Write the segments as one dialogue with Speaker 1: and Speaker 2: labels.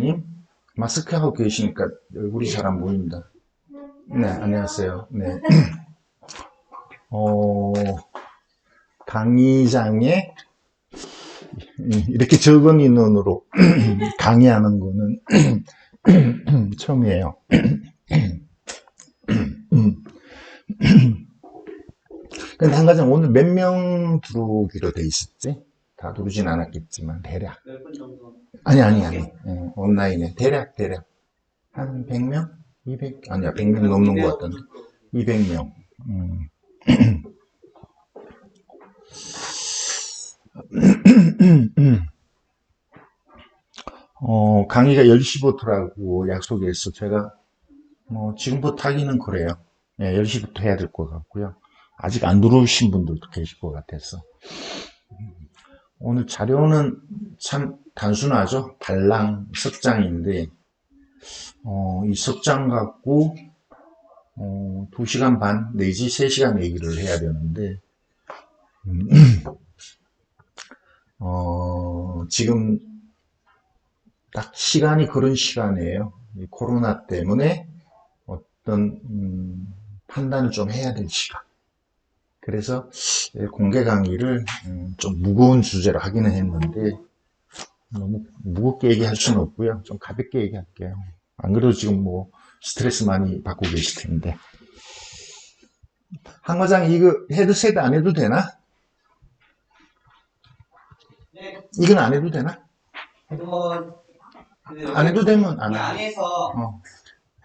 Speaker 1: 이은주님, 마스크 하고 계시니까 얼굴이 잘 안 보입니다. 네, 안녕하세요. 네. 어, 강의장에 이렇게 적은 인원으로 강의하는 거는 처음이에요. 근데 한 가지 오늘 몇 명 들어오기로 돼 있었지? 다 들어오진 않았겠지만, 대략.
Speaker 2: 몇 분 정도?
Speaker 1: 아니. 온라인에. 대략. 한 100명? 200? 아니야, 100명 넘는 것 같던데. 200명. 강의가 10시부터라고 약속해서 제가 지금부터 하기는 그래요. 네, 10시부터 해야 될 것 같고요. 아직 안 들어오신 분들도 계실 것 같아서. 오늘 자료는 참 단순하죠. 발랑 석장인데 이 석장 갖고 2시간 반 내지 3시간 얘기를 해야 되는데 지금 딱 시간이 그런 시간이에요. 이 코로나 때문에 어떤 판단을 좀 해야 될 시간. 그래서 공개 강의를 좀 무거운 주제로 하기는 했는데 너무 무겁게 얘기할 수는 없고요. 좀 가볍게 얘기할게요. 안 그래도 지금 스트레스 많이 받고 계실 텐데. 한 과장 이거 헤드셋 안 해도 되나?
Speaker 2: 네,
Speaker 1: 이건 안 해도 되나? 안 해도 되면 안
Speaker 2: 이
Speaker 1: 해.
Speaker 2: 안에서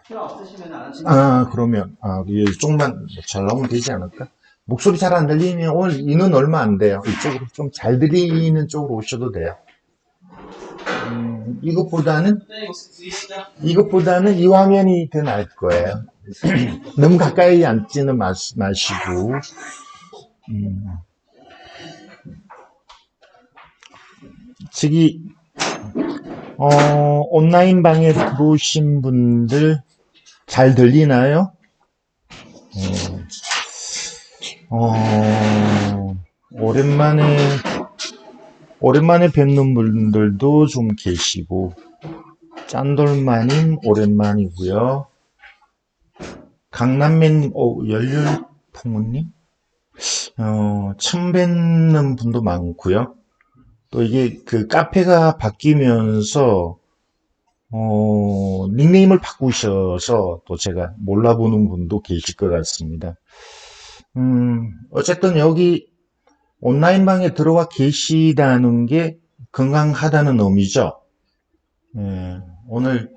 Speaker 2: 필요 없으시면 안 하시면
Speaker 1: 그러면 조금만 잘 나오면 되지 않을까? 목소리 잘 안 들리면 오늘 인원 얼마 안 돼요. 이쪽으로 좀 잘 들리는 쪽으로 오셔도 돼요. 이것보다는 이 화면이 더 나을 거예요. 너무 가까이 앉지는 마시고. 저기, 온라인 방에 들어오신 분들 잘 들리나요? 오랜만에 뵙는 분들도 좀 계시고, 짠돌마님 오랜만이고요. 강남맨님, 열렬풍우님, 처음 뵙는 분도 많고요. 또 이게 그 카페가 바뀌면서 닉네임을 바꾸셔서 또 제가 몰라보는 분도 계실 것 같습니다. 어쨌든 여기 온라인방에 들어와 계시다는 게 건강하다는 의미죠. 오늘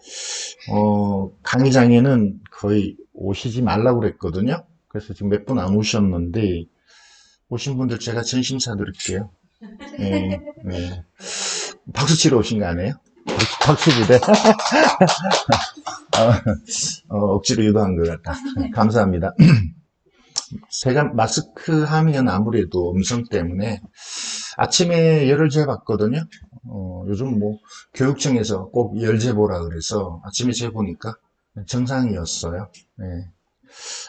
Speaker 1: 강의장에는 거의 오시지 말라고 그랬거든요. 그래서 지금 몇 분 안 오셨는데 오신 분들 제가 진심 사드릴게요. 네. 박수 치러 오신 거 아니에요? 박수 부대. 억지로 유도한 것 같다. 감사합니다. 제가 마스크 하면 아무래도 음성 때문에 아침에 열을 재봤거든요. 요즘 교육청에서 꼭 열 재보라 그래서 아침에 재보니까 정상이었어요. 네.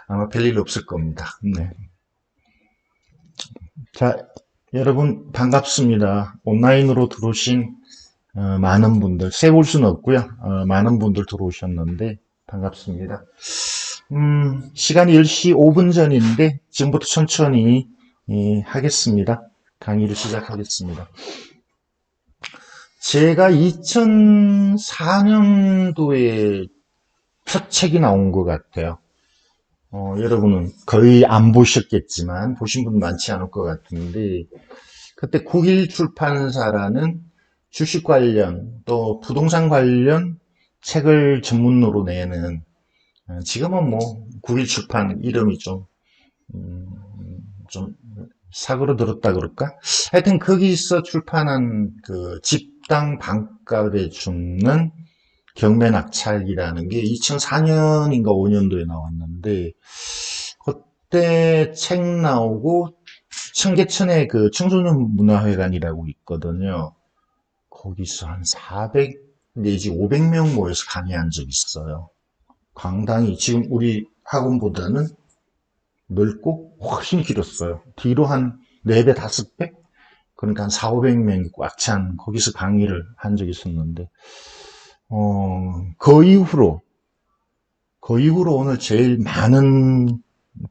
Speaker 1: 아마 별일 없을 겁니다. 네. 자, 여러분 반갑습니다. 온라인으로 들어오신 많은 분들, 세올 수는 없고요. 많은 분들 들어오셨는데 반갑습니다. 시간이 10시 5분 전인데 지금부터 천천히 하겠습니다. 강의를 시작하겠습니다. 제가 2004년도에 첫 책이 나온 것 같아요. 여러분은 거의 안 보셨겠지만 보신 분 많지 않을 것 같은데 그때 국일 출판사라는 주식 관련 또 부동산 관련 책을 전문으로 내는 지금은 국일 출판 이름이 좀 사그러들었다 그럴까? 하여튼 거기서 출판한 그 집당 반값에 죽는 경매낙찰이라는 게 2004년인가 5년도에 나왔는데 그때 책 나오고 청계천에 그 청소년 문화회관이라고 있거든요. 거기서 한 400 내지 500명 모여서 강의한 적 있어요. 강당이 지금 우리 학원보다는 넓고 훨씬 길었어요. 뒤로 한 4배, 5배? 그러니까 한 4, 500명이 꽉 찬 거기서 강의를 한 적이 있었는데 그 이후로 오늘 제일 많은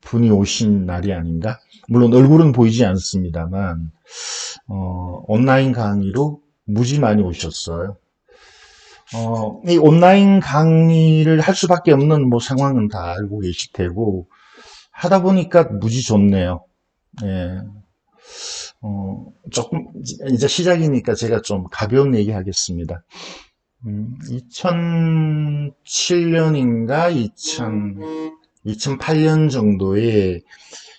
Speaker 1: 분이 오신 날이 아닌가? 물론 얼굴은 보이지 않습니다만, 온라인 강의로 무지 많이 오셨어요. 이 온라인 강의를 할 수밖에 없는 뭐 상황은 다 알고 계실 테고, 하다 보니까 무지 좋네요. 예. 조금, 이제 시작이니까 제가 좀 가벼운 얘기 하겠습니다. 2007년인가 2008년 정도에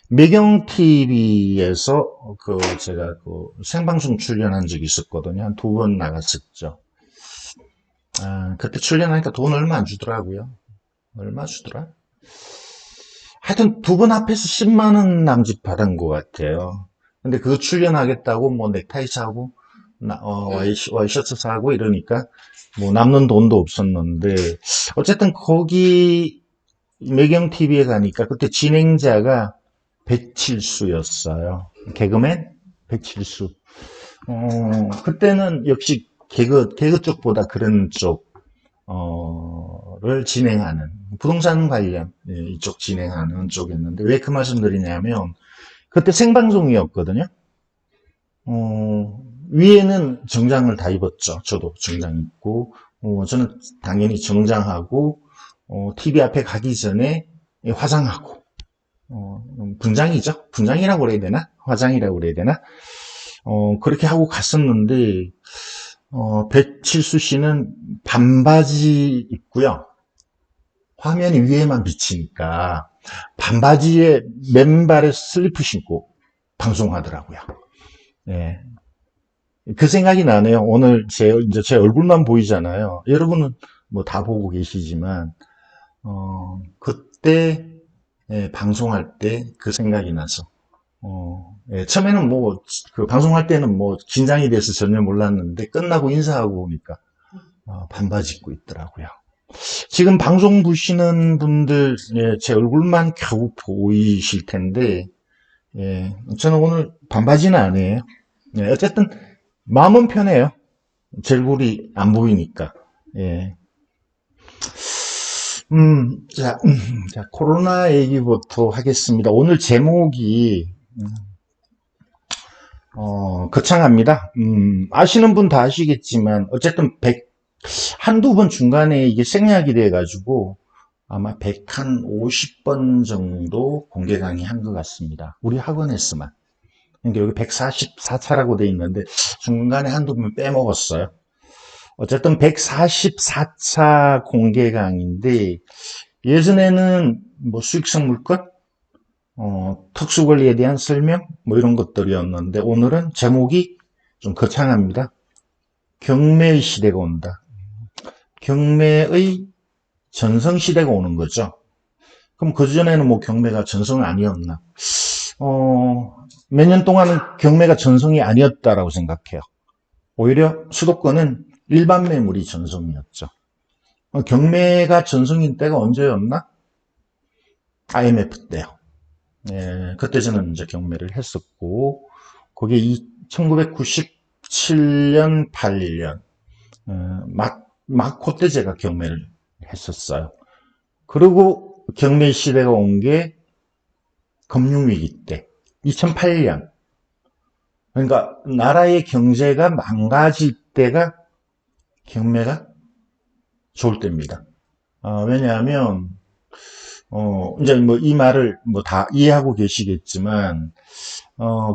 Speaker 1: 매경 TV에서 제가 생방송 출연한 적이 있었거든요. 한 2번 나갔었죠. 그때 출연하니까 돈 얼마 안 주더라고요. 얼마 주더라? 하여튼 2번 합해서 10만 원 남짓 받은 것 같아요. 근데 그거 출연하겠다고 뭐 넥타이 사고 와이셔츠 사고 이러니까 뭐 남는 돈도 없었는데 어쨌든 거기 매경 TV에 가니까 그때 진행자가 배칠수였어요. 개그맨 배칠수. 그때는 역시 개그 쪽보다 그런 쪽을 진행하는 부동산 관련 이쪽 진행하는 쪽이었는데 왜 그 말씀 드리냐면 그때 생방송이었거든요. 위에는 정장을 다 입었죠. 저도 정장 입고, 저는 당연히 정장하고, TV 앞에 가기 전에 화장하고, 분장이죠. 분장이라고 그래야 되나? 화장이라고 그래야 되나? 그렇게 하고 갔었는데, 배칠수 씨는 반바지 입고요. 화면이 위에만 비치니까, 반바지에 맨발에 슬리퍼 신고 방송하더라고요. 네. 그 생각이 나네요. 오늘 이제 제 얼굴만 보이잖아요. 여러분은 뭐 다 보고 계시지만, 그때, 방송할 때 그 생각이 나서, 처음에는 뭐, 그 방송할 때는 뭐, 긴장이 돼서 전혀 몰랐는데, 끝나고 인사하고 오니까, 반바지 입고 있더라고요. 지금 방송 보시는 분들, 제 얼굴만 겨우 보이실 텐데, 저는 오늘 반바지는 아니에요. 어쨌든, 마음은 편해요. 제 얼굴이 안 보이니까. 예. 자, 코로나 얘기부터 하겠습니다. 오늘 제목이, 거창합니다. 아시는 분 다 아시겠지만, 어쨌든 한두 번 중간에 이게 생략이 돼가지고, 아마 150번 정도 공개 강의 한 것 같습니다. 우리 학원에서만. 그러니까 여기 144차라고 돼 있는데, 중간에 한두 번 빼먹었어요. 어쨌든 144차 공개 강의인데 예전에는 뭐 수익성 물건, 특수권리에 대한 설명 뭐 이런 것들이었는데 오늘은 제목이 좀 거창합니다. 경매의 시대가 온다. 경매의 전성시대가 오는 거죠. 그럼 그전에는 뭐 경매가 전성 아니었나? 몇 년 동안은 경매가 전성이 아니었다라고 생각해요. 오히려 수도권은 일반 매물이 전성이었죠. 경매가 전성인 때가 언제였나? IMF 때요. 그때 저는 이제 경매를 했었고, 그게 1997년, 8년, 막 그때 제가 경매를 했었어요. 그리고 경매 시대가 온 게 금융위기 때, 2008년. 그러니까 나라의 경제가 망가질 때가 경매가 좋을 때입니다. 왜냐하면, 이제 뭐 이 말을 뭐 다 이해하고 계시겠지만,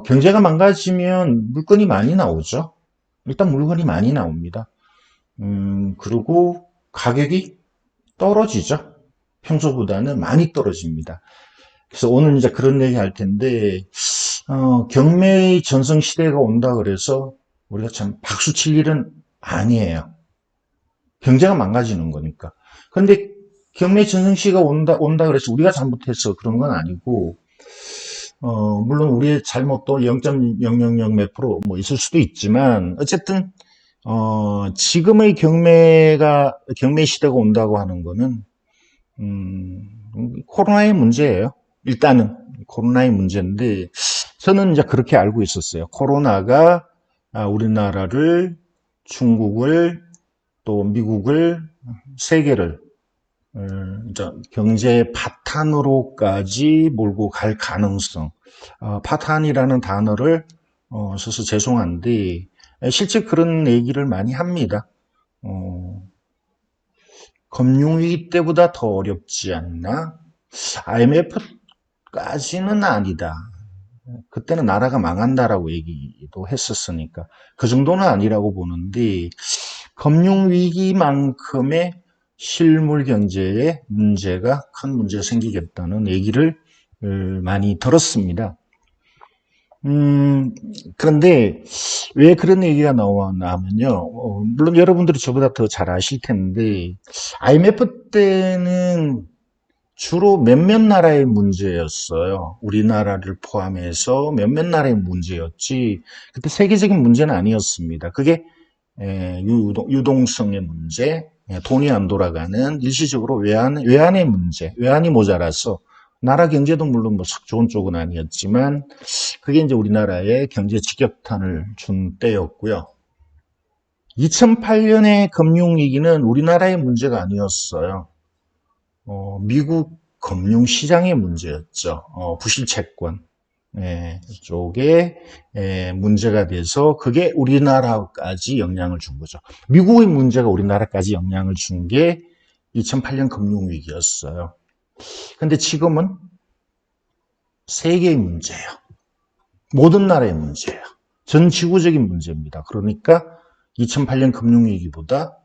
Speaker 1: 경제가 망가지면 물건이 많이 나오죠. 일단 물건이 많이 나옵니다. 그리고 가격이 떨어지죠. 평소보다는 많이 떨어집니다. 그래서 오늘 이제 그런 얘기 할 텐데, 경매의 전성시대가 온다 그래서 우리가 참 박수 칠 일은 아니에요. 경제가 망가지는 거니까. 근데 경매 전성시가 온다 그래서 우리가 잘못해서 그런 건 아니고, 물론 우리의 잘못도 0.000 몇 프로 뭐 있을 수도 있지만, 어쨌든, 지금의 경매 시대가 온다고 하는 거는, 코로나의 문제예요. 일단은, 코로나의 문제인데, 저는 이제 그렇게 알고 있었어요. 코로나가 우리나라를, 중국을, 또 미국을, 세계를 이제 경제 파탄으로까지 몰고 갈 가능성. 파탄이라는 단어를 써서 죄송한데 실제 그런 얘기를 많이 합니다. 금융위기 때보다 더 어렵지 않나? IMF까지는 아니다. 그때는 나라가 망한다라고 얘기도 했었으니까 그 정도는 아니라고 보는데 금융위기만큼의 실물 경제에 문제가 큰 문제가 생기겠다는 얘기를 많이 들었습니다. 그런데 왜 그런 얘기가 나오냐면요. 물론 여러분들이 저보다 더 잘 아실 텐데 IMF 때는 주로 몇몇 나라의 문제였어요. 우리나라를 포함해서 몇몇 나라의 문제였지 그때 세계적인 문제는 아니었습니다. 그게 유동성의 문제, 돈이 안 돌아가는 일시적으로 외환의 문제, 외환이 모자라서 나라 경제도 물론 뭐 썩 좋은 쪽은 아니었지만 그게 이제 우리나라의 경제 직격탄을 준 때였고요. 2008년의 금융위기는 우리나라의 문제가 아니었어요. 미국 금융시장의 문제였죠. 부실채권 쪽에 문제가 돼서 그게 우리나라까지 영향을 준 거죠. 미국의 문제가 우리나라까지 영향을 준 게 2008년 금융위기였어요. 근데 지금은 세계의 문제예요. 모든 나라의 문제예요. 전 지구적인 문제입니다. 그러니까 2008년 금융위기보다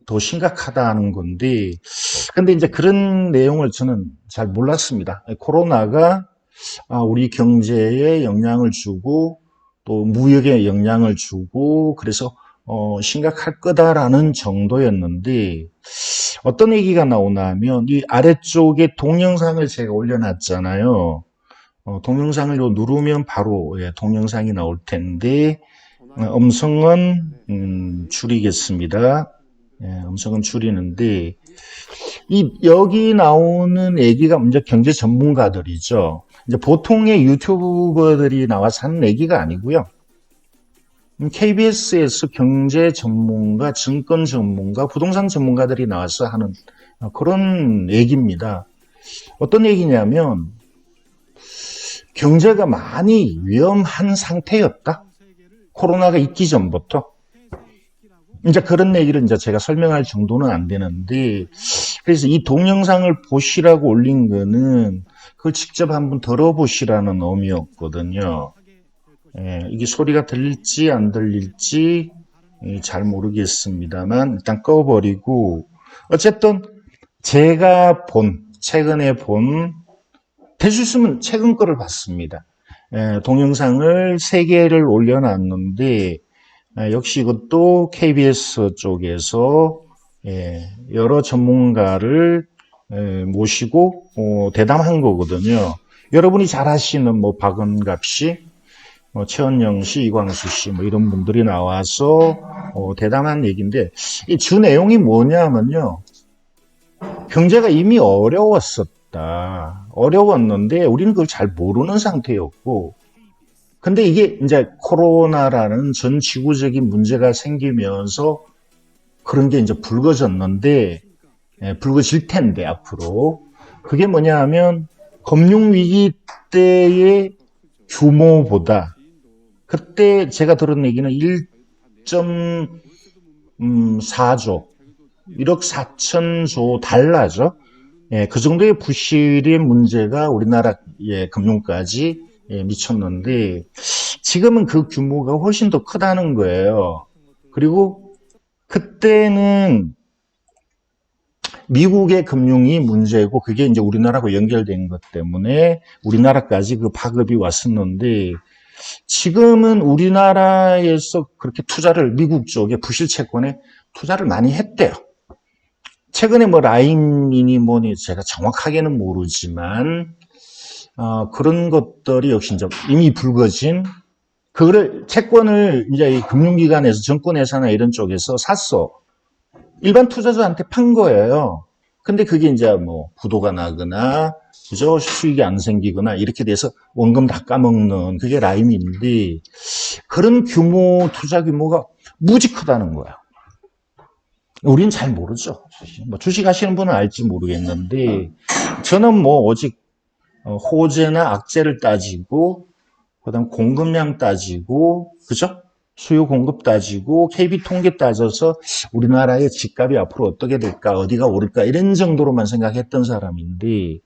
Speaker 1: 더 심각하다는 건데, 근데 이제 그런 내용을 저는 잘 몰랐습니다. 코로나가 우리 경제에 영향을 주고 또 무역에 영향을 주고 그래서 심각할 거다라는 정도였는데 어떤 얘기가 나오냐면 이 아래쪽에 동영상을 제가 올려놨잖아요. 동영상을 누르면 바로 동영상이 나올 텐데 음성은 줄이겠습니다. 음성은 줄이는데 여기 나오는 얘기가 이제 경제 전문가들이죠. 이제 보통의 유튜버들이 나와서 하는 얘기가 아니고요. KBS에서 경제 전문가, 증권 전문가, 부동산 전문가들이 나와서 하는 그런 얘기입니다. 어떤 얘기냐면 경제가 많이 위험한 상태였다. 코로나가 있기 전부터. 이제 그런 얘기를 이제 제가 설명할 정도는 안 되는데, 그래서 이 동영상을 보시라고 올린 거는 그걸 직접 한번 들어보시라는 의미였거든요. 이게 소리가 들릴지 안 들릴지 잘 모르겠습니다만 일단 꺼버리고 어쨌든 제가 최근에 될 수 있으면 최근 거를 봤습니다. 동영상을 3개를 올려놨는데 역시 이것도 KBS 쪽에서 여러 전문가를 모시고 대담한 거거든요. 여러분이 잘 아시는 뭐 박은갑 씨, 최원영 씨, 이광수 씨, 뭐 이런 분들이 나와서 대담한 얘기인데 이 주 내용이 뭐냐면요. 경제가 이미 어려웠는데 우리는 그걸 잘 모르는 상태였고 근데 이게 이제 코로나라는 전 지구적인 문제가 생기면서 그런 게 이제 불거졌는데 불거질 텐데 앞으로 그게 뭐냐 하면 금융위기 때의 규모보다 그때 제가 들은 얘기는 1.4조 1억 4천조 달러죠. 그 정도의 부실의 문제가 우리나라의 금융까지 미쳤는데 지금은 그 규모가 훨씬 더 크다는 거예요. 그리고 그때는 미국의 금융이 문제고 그게 이제 우리나라하고 연결된 것 때문에 우리나라까지 그 파급이 왔었는데 지금은 우리나라에서 그렇게 미국 쪽에 부실채권에 투자를 많이 했대요. 최근에 뭐 라인이니 뭐니 제가 정확하게는 모르지만 그런 것들이 역시 이제 이미 불거진 그거를 채권을 이제 금융기관에서 정권회사나 이런 쪽에서 샀어. 일반 투자자한테 판 거예요. 근데 그게 이제 뭐 부도가 나거나 그저 수익이 안 생기거나 이렇게 돼서 원금 다 까먹는 그게 라임인데 그런 투자 규모가 무지 크다는 거야. 우린 잘 모르죠. 사실. 뭐 주식 하시는 분은 알지 모르겠는데, 저는 뭐 오직 호재나 악재를 따지고, 그다음 공급량 따지고, 그죠? 수요 공급 따지고, KB 통계 따져서 우리나라의 집값이 앞으로 어떻게 될까, 어디가 오를까, 이런 정도로만 생각했던 사람인데,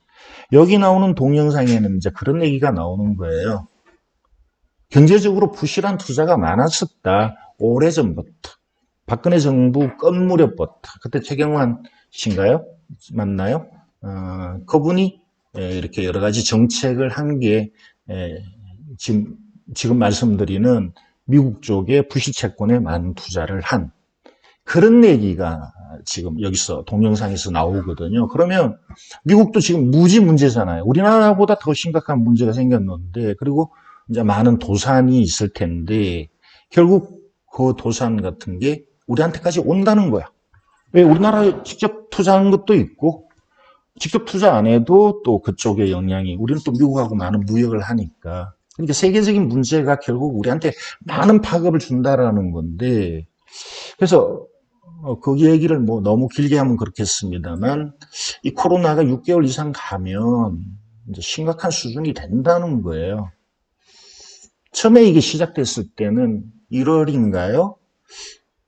Speaker 1: 여기 나오는 동영상에는 이제 그런 얘기가 나오는 거예요. 경제적으로 부실한 투자가 많았었다. 오래전부터. 박근혜 정부 끝 무렵부터. 그때 최경환 씨인가요? 맞나요? 그분이 이렇게 여러 가지 정책을 한 게 지금 말씀드리는 미국 쪽의 부실 채권에 많은 투자를 한 그런 얘기가 지금 여기서 동영상에서 나오거든요. 그러면 미국도 지금 무지 문제잖아요. 우리나라보다 더 심각한 문제가 생겼는데, 그리고 이제 많은 도산이 있을 텐데, 결국 그 도산 같은 게 우리한테까지 온다는 거야. 왜 우리나라에 직접 투자한 것도 있고, 직접 투자 안 해도 또 그쪽의 영향이, 우리는 또 미국하고 많은 무역을 하니까. 그러니까 세계적인 문제가 결국 우리한테 많은 파급을 준다라는 건데, 그래서 그 얘기를 뭐 너무 길게 하면 그렇겠습니다만, 이 코로나가 6개월 이상 가면 이제 심각한 수준이 된다는 거예요. 처음에 이게 시작됐을 때는 1월인가요?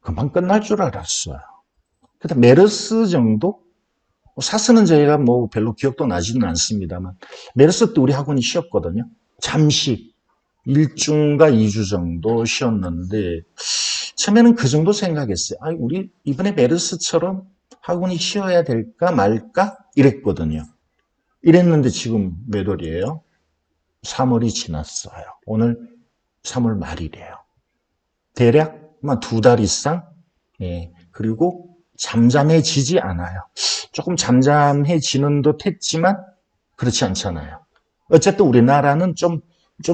Speaker 1: 금방 끝날 줄 알았어요. 그때 메르스 정도? 사스는 저희가 뭐 별로 기억도 나지는 않습니다만, 메르스 때 우리 학원이 쉬었거든요. 잠시 1주인가 2주 정도 쉬었는데, 처음에는 그 정도 생각했어요. 아, 우리 이번에 메르스처럼 학원이 쉬어야 될까 말까? 이랬거든요. 이랬는데 지금 몇 월이에요? 3월이 지났어요. 오늘 3월 말이래요. 대략 한 2달 이상? 예. 그리고 잠잠해지지 않아요. 조금 잠잠해지는 듯 했지만 그렇지 않잖아요. 어쨌든 우리나라는 좀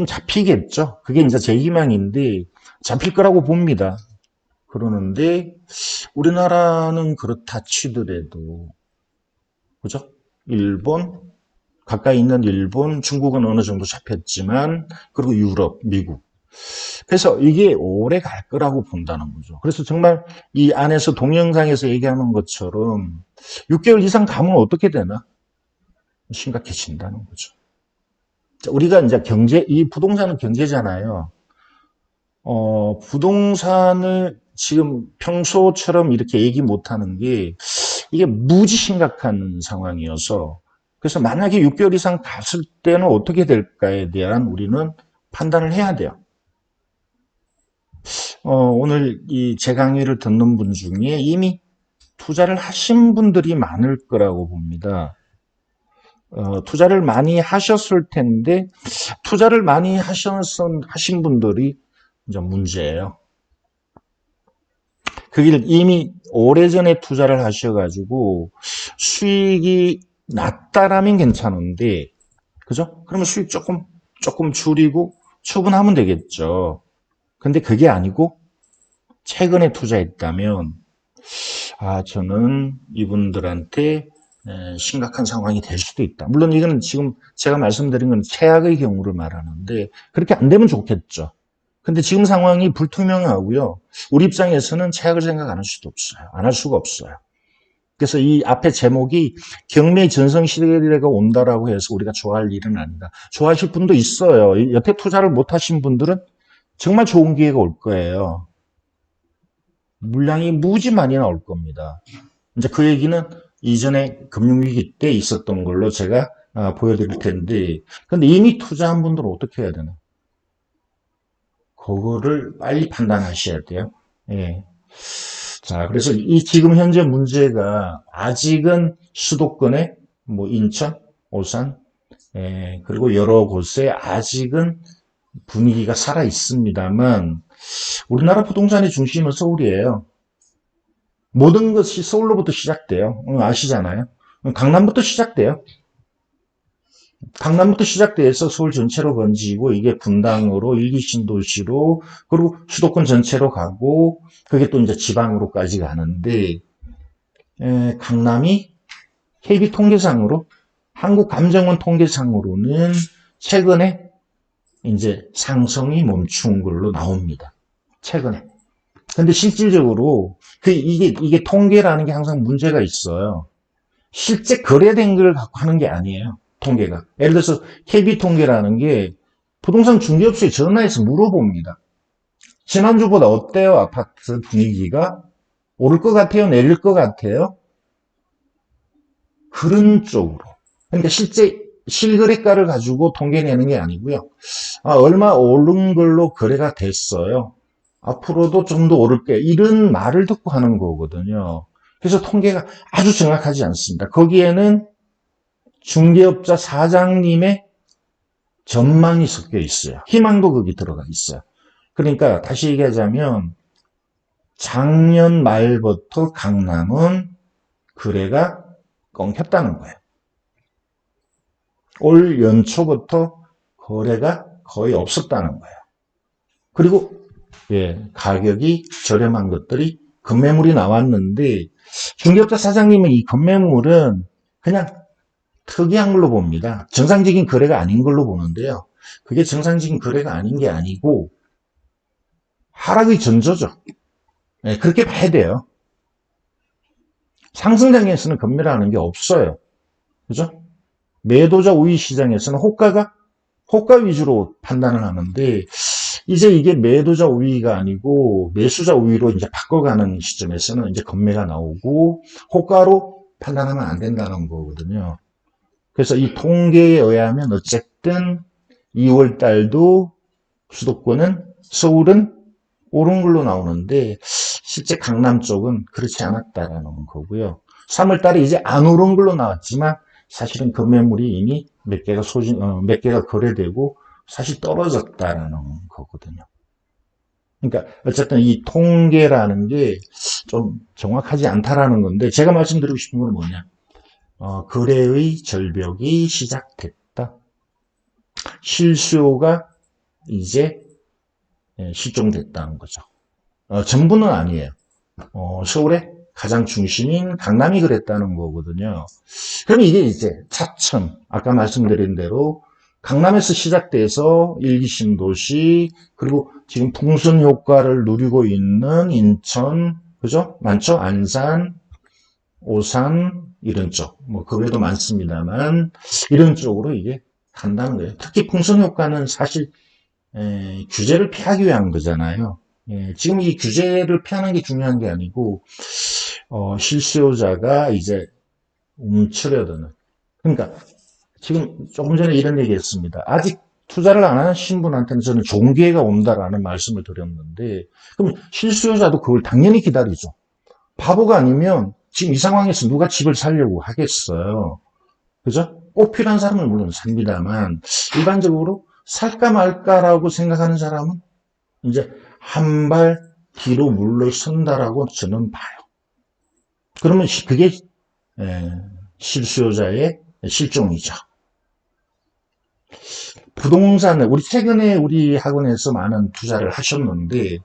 Speaker 1: 잡히겠죠. 그게 이제 제 희망인데 잡힐 거라고 봅니다. 그러는데 우리나라는 그렇다 치더라도 그죠? 일본 가까이 있는 일본, 중국은 어느 정도 잡혔지만 그리고 유럽, 미국. 그래서 이게 오래 갈 거라고 본다는 거죠. 그래서 정말 이 안에서 동영상에서 얘기하는 것처럼 6개월 이상 가면 어떻게 되나? 심각해진다는 거죠. 우리가 이제 이 부동산은 경제잖아요. 부동산을 지금 평소처럼 이렇게 얘기 못하는 게 이게 무지 심각한 상황이어서 그래서 만약에 6개월 이상 갔을 때는 어떻게 될까에 대한 우리는 판단을 해야 돼요. 오늘 이 제 강의를 듣는 분 중에 이미 투자를 하신 분들이 많을 거라고 봅니다. 투자를 많이 하셨을 텐데 투자를 많이 하신 분들이 이제 문제예요. 그길 이미 오래전에 투자를 하셔가지고 수익이 낮다라면 괜찮은데, 그죠? 그러면 수익 조금 줄이고 처분하면 되겠죠. 근데 그게 아니고 최근에 투자했다면, 저는 이분들한테 심각한 상황이 될 수도 있다. 물론 이건 지금 제가 말씀드린 건 최악의 경우를 말하는데, 그렇게 안 되면 좋겠죠. 근데 지금 상황이 불투명하고요. 우리 입장에서는 최악을 생각 안 할 수도 없어요. 안 할 수가 없어요. 그래서 이 앞에 제목이 경매 전성시대가 온다라고 해서 우리가 좋아할 일은 아니다. 좋아하실 분도 있어요. 여태 투자를 못 하신 분들은 정말 좋은 기회가 올 거예요. 물량이 무지 많이 나올 겁니다. 이제 그 얘기는 이전에 금융위기 때 있었던 걸로 제가 보여드릴 텐데, 근데 이미 투자한 분들은 어떻게 해야 되나? 그거를 빨리 판단하셔야 돼요. 예. 자, 그래서 이 지금 현재 문제가 아직은 수도권에 뭐 인천, 오산, 그리고 여러 곳에 아직은 분위기가 살아 있습니다만 우리나라 부동산의 중심은 서울이에요. 모든 것이 서울로부터 시작돼요. 아시잖아요. 강남부터 시작돼요. 강남부터 시작돼서 서울 전체로 번지고 이게 분당으로 일기 신도시로 그리고 수도권 전체로 가고 그게 또 이제 지방으로까지 가는데 강남이 KB 통계상으로 한국감정원 통계상으로는 최근에 이제 상승이 멈춘 걸로 나옵니다. 최근에. 근데 실질적으로 이게 통계라는 게 항상 문제가 있어요. 실제 거래된 걸 갖고 하는 게 아니에요. 통계가. 예를 들어서 KB 통계라는 게 부동산 중개업소에 전화해서 물어봅니다. 지난주보다 어때요? 아파트 분위기가? 오를 것 같아요? 내릴 것 같아요? 그런 쪽으로. 그러니까 실제 실거래가를 가지고 통계 내는 게 아니고요. 얼마 오른 걸로 거래가 됐어요. 앞으로도 좀 더 오를게. 이런 말을 듣고 하는 거거든요. 그래서 통계가 아주 정확하지 않습니다. 거기에는 중개업자 사장님의 전망이 섞여 있어요. 희망도 거기 들어가 있어요. 그러니까 다시 얘기하자면 작년 말부터 강남은 거래가 꽁켰다는 거예요. 올 연초부터 거래가 거의 없었다는 거예요. 그리고 가격이 저렴한 것들이 급매물이 나왔는데 중개업자 사장님은 이 급매물은 그냥 특이한 걸로 봅니다. 정상적인 거래가 아닌 걸로 보는데요. 그게 정상적인 거래가 아닌 게 아니고 하락의 전조죠. 그렇게 봐야 돼요. 상승장에서는 급매라는 게 없어요. 그죠? 매도자 우위 시장에서는 호가 위주로 판단을 하는데 이제 이게 매도자 우위가 아니고 매수자 우위로 이제 바꿔가는 시점에서는 이제 급매가 나오고 호가로 판단하면 안 된다는 거거든요. 그래서 이 통계에 의하면 어쨌든 2월 달도 수도권은 서울은 오른 걸로 나오는데 실제 강남 쪽은 그렇지 않았다라는 거고요. 3월 달에 이제 안 오른 걸로 나왔지만 사실은 급매물이 이미 몇 개가 거래되고 사실 떨어졌다라는 거거든요. 그러니까 어쨌든 이 통계라는 게 좀 정확하지 않다라는 건데 제가 말씀드리고 싶은 건 뭐냐? 거래의 절벽이 시작됐다. 실수요가 이제 실종됐다는 거죠. 전부는 아니에요. 서울의 가장 중심인 강남이 그랬다는 거거든요. 그럼 이게 이제 차츰 아까 말씀드린 대로 강남에서 시작돼서 일기 신도시 그리고 지금 풍선 효과를 누리고 있는 인천 그죠? 많죠? 안산, 오산 이런 쪽, 뭐 그 외에도 많습니다만 이런 쪽으로 이게 간다는 거예요. 특히 풍선 효과는 사실 규제를 피하기 위한 거잖아요. 지금 이 규제를 피하는 게 중요한 게 아니고 실수요자가 이제 움츠려드는. 그러니까 지금 조금 전에 이런 얘기했습니다. 아직 투자를 안 하신 분한테는 저는 좋은 기회가 온다라는 말씀을 드렸는데 그럼 실수요자도 그걸 당연히 기다리죠. 바보가 아니면 지금 이 상황에서 누가 집을 사려고 하겠어요. 그죠? 꼭 필요한 사람은 물론 삽니다만 일반적으로 살까 말까라고 생각하는 사람은 이제 한 발 뒤로 물러선다라고 저는 봐요. 그러면 그게 실수요자의 실종이죠. 부동산을 우리 최근에 우리 학원에서 많은 투자를 하셨는데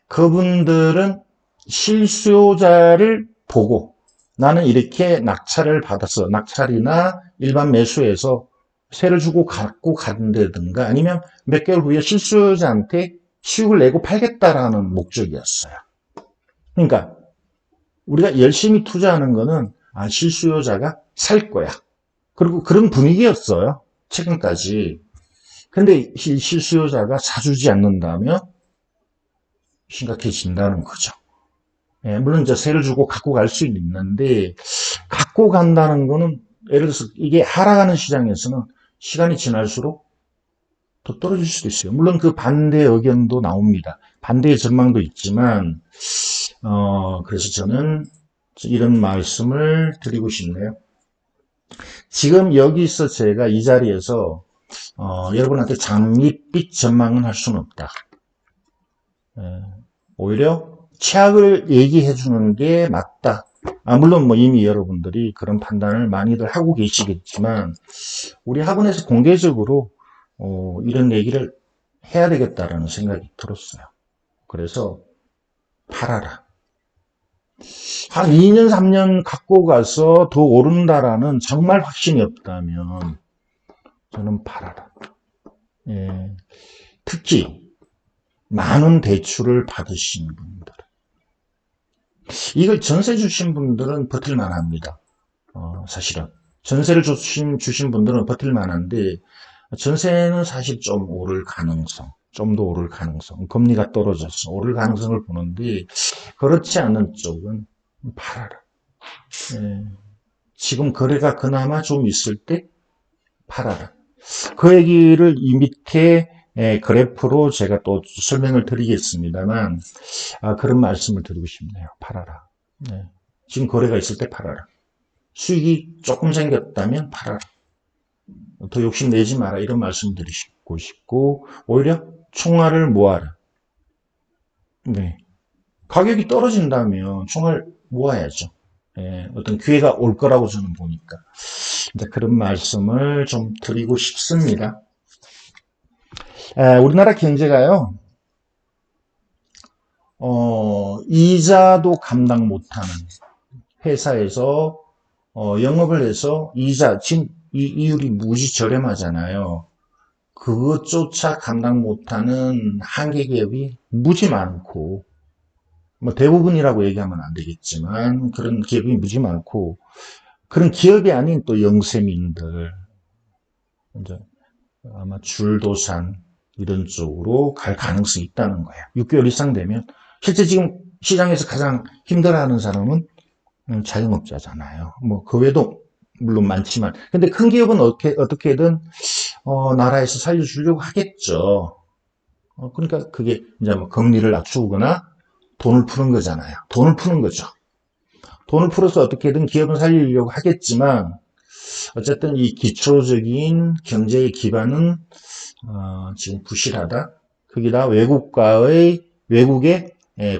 Speaker 1: 그분들은 실수요자를 보고 나는 이렇게 낙찰을 받았어. 낙찰이나 일반 매수에서 세를 주고 갖고 간다든가 아니면 몇 개월 후에 실수요자한테 수익을 내고 팔겠다라는 목적이었어요. 그러니까 우리가 열심히 투자하는 거는 실수요자가 살 거야. 그리고 그런 분위기였어요. 최근까지. 근데 실수요자가 사주지 않는다면 심각해진다는 거죠. 물론 이제 세를 주고 갖고 갈 수 있는데 갖고 간다는 거는 예를 들어서 이게 하락하는 시장에서는 시간이 지날수록 더 떨어질 수도 있어요. 물론 그 반대 의견도 나옵니다. 반대의 전망도 있지만 그래서 저는 이런 말씀을 드리고 싶네요. 지금 여기서 제가 이 자리에서 여러분한테 장밋빛 전망은 할 수는 없다. 오히려 최악을 얘기해 주는 게 맞다. 물론 뭐 이미 여러분들이 그런 판단을 많이들 하고 계시겠지만 우리 학원에서 공개적으로 이런 얘기를 해야 되겠다라는 생각이 들었어요. 그래서 팔아라. 한 2년, 3년 갖고 가서 더 오른다라는 정말 확신이 없다면 저는 팔아라. 특히 많은 대출을 받으신 분들. 이걸 전세 주신 분들은 버틸만 합니다. 사실은. 전세를 주신 분들은 버틸만 한데, 전세는 사실 좀 오를 가능성, 좀 더 오를 가능성, 금리가 떨어져서 오를 가능성을 보는데, 그렇지 않은 쪽은 팔아라. 예. 지금 거래가 그나마 좀 있을 때 팔아라. 그 얘기를 이 밑에 그래프로 제가 또 설명을 드리겠습니다만, 그런 말씀을 드리고 싶네요. 팔아라. 네. 지금 거래가 있을 때 팔아라. 수익이 조금 생겼다면 팔아라. 더 욕심내지 마라. 이런 말씀 드리고 싶고, 오히려 총알을 모아라. 네. 가격이 떨어진다면 총알 모아야죠. 예, 어떤 기회가 올 거라고 저는 보니까. 이제 그런 말씀을 좀 드리고 싶습니다. 우리나라 경제가요, 이자도 감당 못하는 회사에서 영업을 해서 이자, 지금 이율이 무지 저렴하잖아요. 그것조차 감당 못하는 한계 기업이 무지 많고, 뭐 대부분이라고 얘기하면 안 되겠지만 그런 기업이 무지 많고, 그런 기업이 아닌 또 영세민들, 이제 아마 줄도산 이런 쪽으로 갈 가능성이 있다는 거예요. 6개월 이상 되면. 실제 지금 시장에서 가장 힘들어하는 사람은 자영업자잖아요. 뭐 그 외에도 물론 많지만, 근데 큰 기업은 어떻게든 나라에서 살려주려고 하겠죠. 그러니까 그게 이제 뭐 금리를 낮추거나 돈을 푸는 거잖아요. 돈을 푸는 거죠. 돈을 풀어서 어떻게든 기업은 살리려고 하겠지만, 어쨌든 이 기초적인 경제의 기반은 지금 부실하다. 거기다 외국의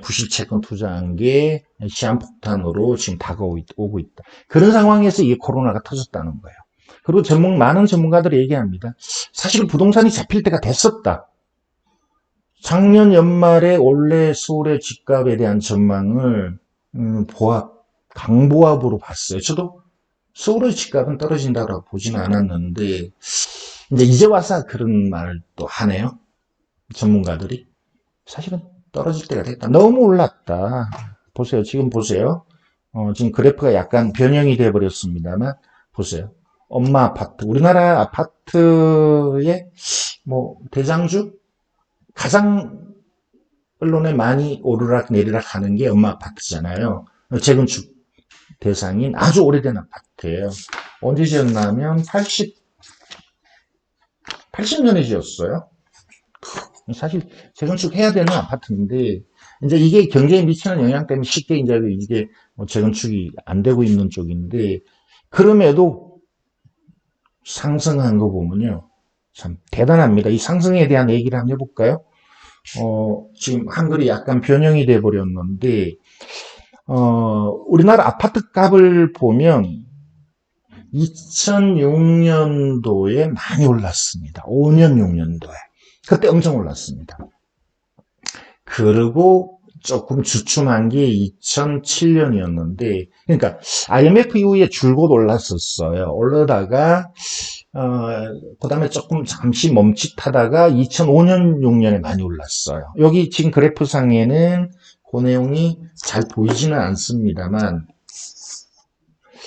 Speaker 1: 부실 채권 투자한 게 시한폭탄으로 지금 다가오고 있다. 그런 상황에서 이게 코로나가 터졌다는 거예요. 그리고 많은 전문가들이 얘기합니다. 사실 부동산이 잡힐 때가 됐었다. 작년 연말에 원래 서울의 집값에 대한 전망을 강보합으로 봤어요. 저도 서울의 집값은 떨어진다고 보지는 않았는데, 이제 와서 그런 말을 또 하네요. 전문가들이. 사실은 떨어질 때가 됐다. 너무 올랐다. 보세요. 지금 보세요. 지금 그래프가 약간 변형이 되어 버렸습니다만, 보세요. 엄마 아파트. 우리나라 아파트의 뭐 대장주? 가장 언론에 많이 오르락 내리락 하는 게 엄마 아파트잖아요. 재건축 대상인 아주 오래된 아파트예요. 언제 지었냐면 80년에 지었어요. 사실 재건축 해야 되는 아파트인데, 이제 이게 경제에 미치는 영향 때문에 쉽게 이게 뭐 재건축이 안 되고 있는 쪽인데, 그럼에도 상승한 거 보면요, 참 대단합니다. 이 상승에 대한 얘기를 한번 해볼까요? 지금 한글이 약간 변형이 돼 버렸는데, 우리나라 아파트 값을 보면 2006년도에 많이 올랐습니다. 5년, 6년도에. 그때 엄청 올랐습니다. 그리고 조금 주춤한 게 2007년이었는데, 그러니까 IMF 이후에 줄곧 올랐었어요. 올라다가 그 다음에 조금 잠시 멈칫하다가 2005년, 6년에 많이 올랐어요. 여기 지금 그래프상에는 그 내용이 잘 보이지는 않습니다만